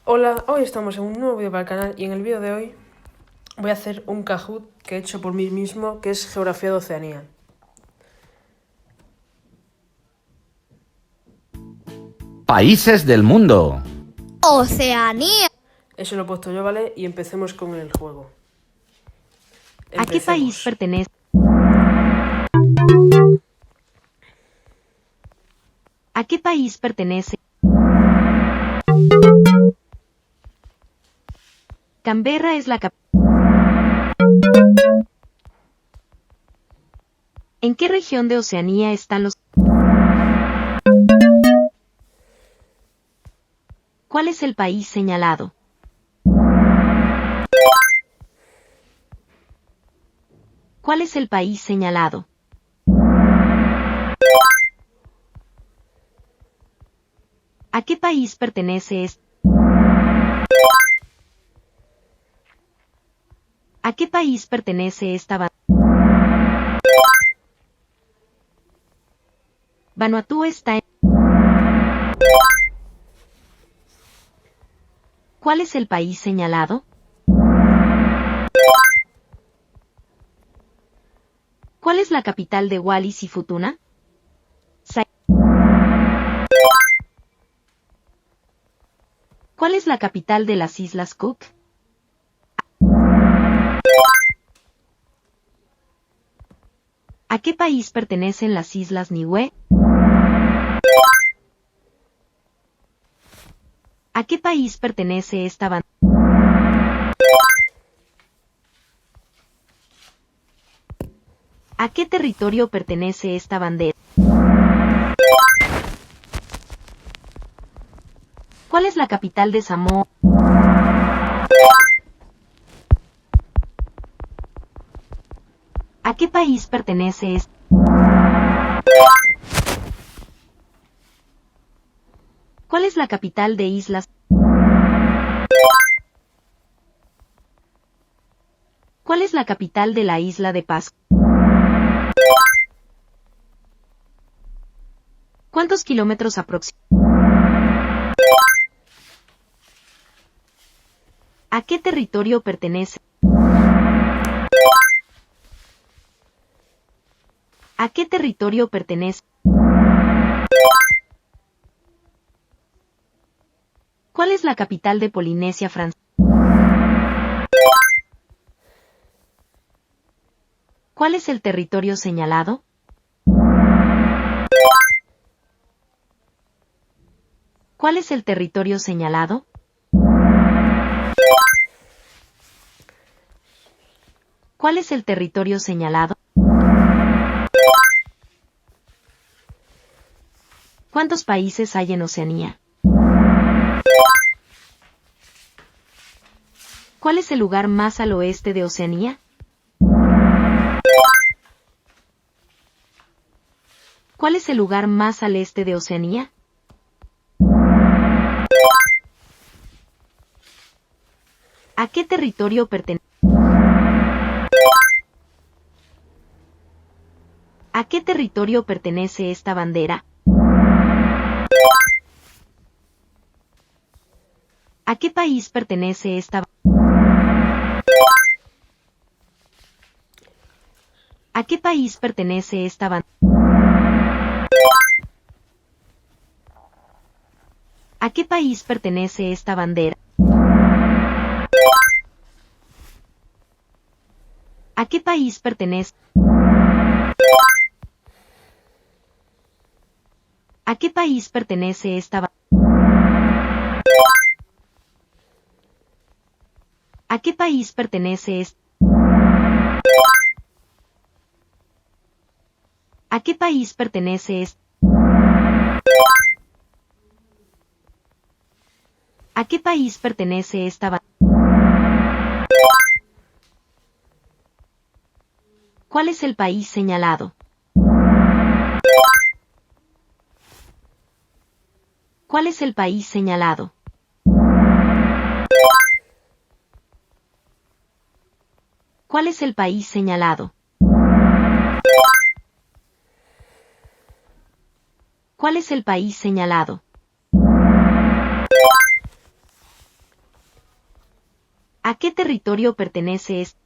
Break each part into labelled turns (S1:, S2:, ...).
S1: Hola, hoy estamos en un nuevo vídeo para el canal y en el vídeo de hoy voy a hacer un Kahoot que he hecho por mí mismo, que es Geografía de Oceanía.
S2: Países del mundo.
S3: Oceanía.
S1: Eso lo he puesto yo, ¿vale? Y empecemos con el juego.
S4: ¿A qué país pertenece? ¿A qué país pertenece? Canberra es la capital. ¿En qué región de Oceanía están los? ¿Cuál es el país señalado? ¿Cuál es el país señalado? ¿A qué país pertenece este? ¿A qué país pertenece esta bandera? Vanuatu está en... ¿Cuál es el país señalado? ¿Cuál es la capital de Wallis y Futuna? ¿Cuál es la capital de las Islas Cook? ¿A qué país pertenecen las Islas Niue? ¿A qué país pertenece esta bandera? ¿A qué territorio pertenece esta bandera? ¿Cuál es la capital de Samoa? ¿A qué país pertenece esta? ¿Cuál es la capital de Islas? ¿Cuál es la capital de la isla de Pascua? ¿Cuántos kilómetros aproximadamente? ¿A qué territorio pertenece? ¿A qué territorio pertenece? ¿Cuál es la capital de Polinesia Francesa? ¿Cuál es el territorio señalado? ¿Cuál es el territorio señalado? ¿Cuál es el territorio señalado? ¿Cuántos países hay en Oceanía? ¿Cuál es el lugar más al oeste de Oceanía? ¿Cuál es el lugar más al este de Oceanía? ¿A qué territorio pertenece? ¿A qué territorio pertenece esta bandera? ¿A qué país pertenece esta bandera? ¿A qué país pertenece esta bandera? ¿A qué país pertenece esta bandera? ¿A qué país pertenece? ¿A qué país pertenece esta bandera? ¿A qué país pertenece esta? ¿A qué país pertenece esta? ¿A qué país pertenece esta bandera? ¿Cuál es el país señalado? ¿Cuál es el país señalado? ¿Cuál es el país señalado? ¿Cuál es el país señalado? ¿A qué territorio pertenece este?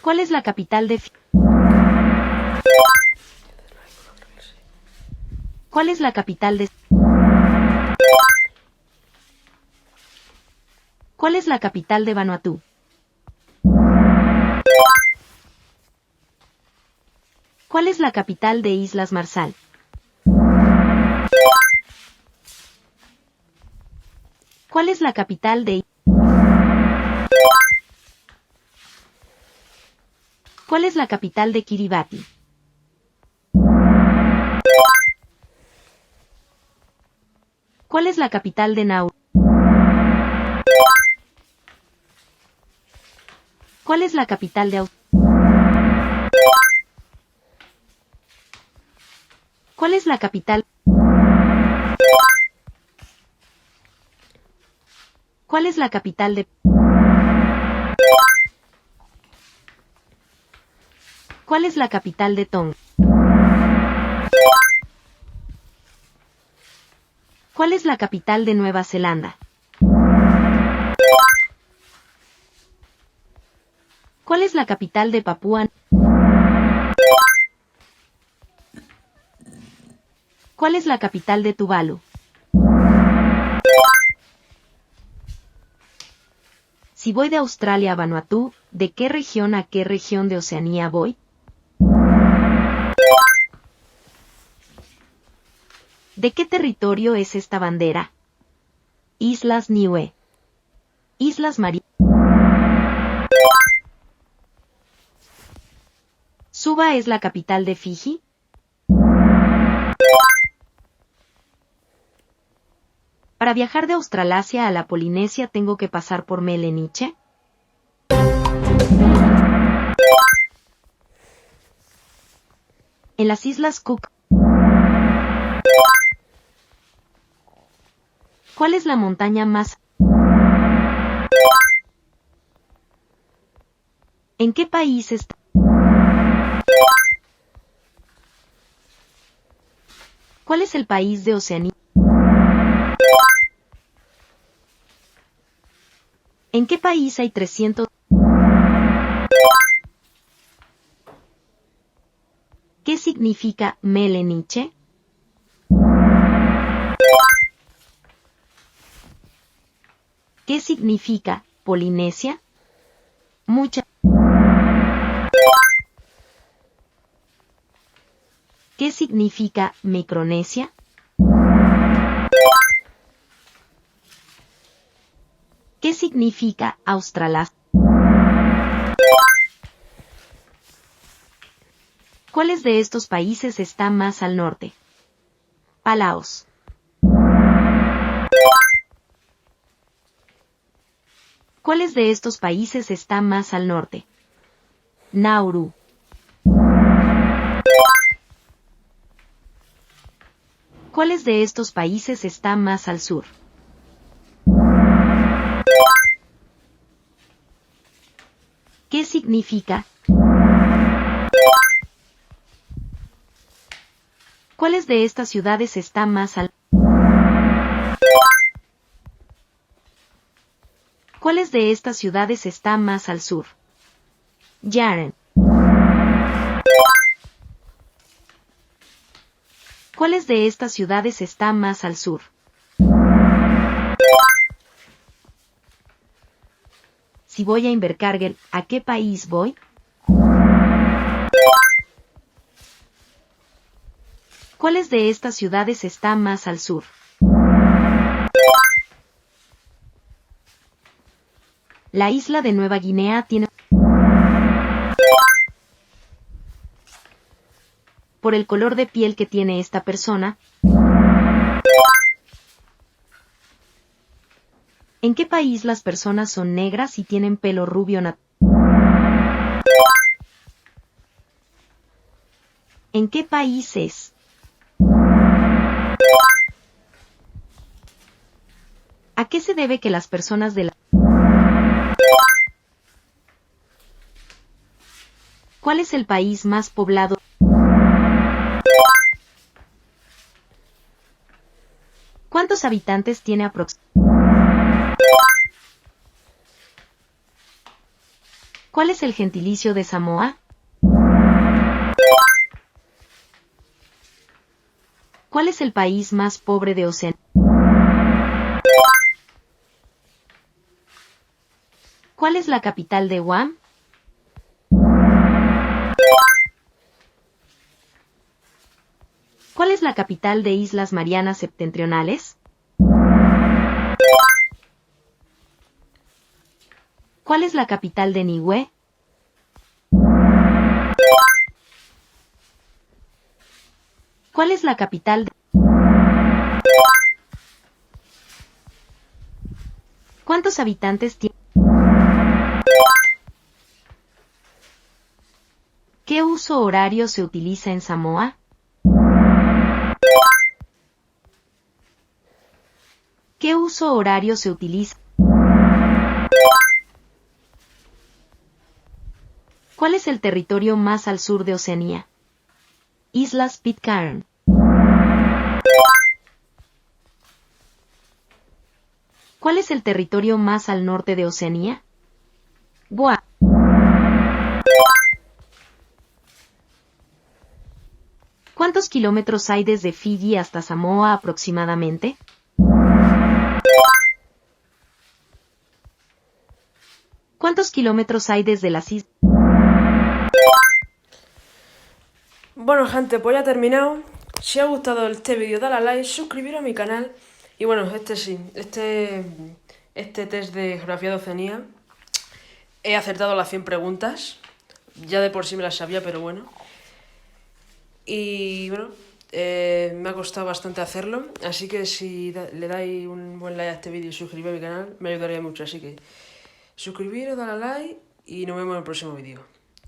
S4: ¿Cuál es la capital de ¿Cuál es la capital de ¿Cuál es la capital de Vanuatu? ¿Cuál es la capital de Islas Marshall? ¿Cuál es la capital de ¿Cuál es la capital de Kiribati? ¿Cuál es la capital de Nauru? ¿Cuál es la capital de ¿Cuál es la capital? ¿Cuál es la capital de ¿Cuál es la capital de Tonga? ¿Cuál es la capital de Nueva Zelanda? ¿Cuál es la capital de Papúa? ¿Cuál es la capital de Tuvalu? Si voy de Australia a Vanuatu, ¿de qué región a qué región de Oceanía voy? ¿De qué territorio es esta bandera? Islas Niue. Islas Marianas. ¿Suva es la capital de Fiji? Para viajar de Australasia a la Polinesia tengo que pasar por Meleniche. En las Islas Cook. ¿Cuál es la montaña más? ¿En qué país está? ¿Cuál es el país de Oceanía? ¿En qué país hay 300? ¿Qué significa Meleniche? ¿Qué significa Polinesia? Mucha. ¿Qué significa Micronesia? ¿Qué significa Australasia? ¿Cuáles de estos países están más al norte? Palaos. ¿Cuáles de estos países están más al norte? Nauru. ¿Cuáles de estos países están más al sur? ¿Qué significa? ¿Cuáles de estas ciudades están más al? ¿Cuáles de estas ciudades están más al sur? Yaren. ¿Cuáles de estas ciudades están más al sur? Si voy a Invercargill, ¿a qué país voy? ¿Cuáles de estas ciudades están más al sur? La isla de Nueva Guinea tiene... Por el color de piel que tiene esta persona. ¿En qué país las personas son negras y tienen pelo rubio natural? ¿En qué país es? ¿A qué se debe que las personas de la... ¿Cuál es el país más poblado? ¿Cuántos habitantes tiene aproximadamente? ¿Cuál es el gentilicio de Samoa? ¿Cuál es el país más pobre de Oceanía? ¿Cuál es la capital de Guam? ¿Cuál es la capital de Islas Marianas Septentrionales? ¿Cuál es la capital de Niue? ¿Cuál es la capital de... ¿Cuántos habitantes tiene? ¿Qué uso horario se utiliza en Samoa? ¿Qué uso horario se utiliza? ¿Cuál es el territorio más al sur de Oceanía? Islas Pitcairn. ¿Cuál es el territorio más al norte de Oceanía? Guam. ¿Cuántos kilómetros hay desde Fiyi hasta Samoa aproximadamente? ¿Cuántos kilómetros hay desde las islas?
S1: Bueno, gente, pues ya he terminado. Si os ha gustado este vídeo, dale a like, suscribiros a mi canal. Y bueno, este test de geografía de Oceanía, he acertado las 100 preguntas. Ya de por sí me las sabía, pero bueno. Y bueno, me ha costado bastante hacerlo. Así que si le dais un buen like a este vídeo y suscribiros a mi canal, me ayudaría mucho. Así que suscribiros, dale a like y nos vemos en el próximo vídeo.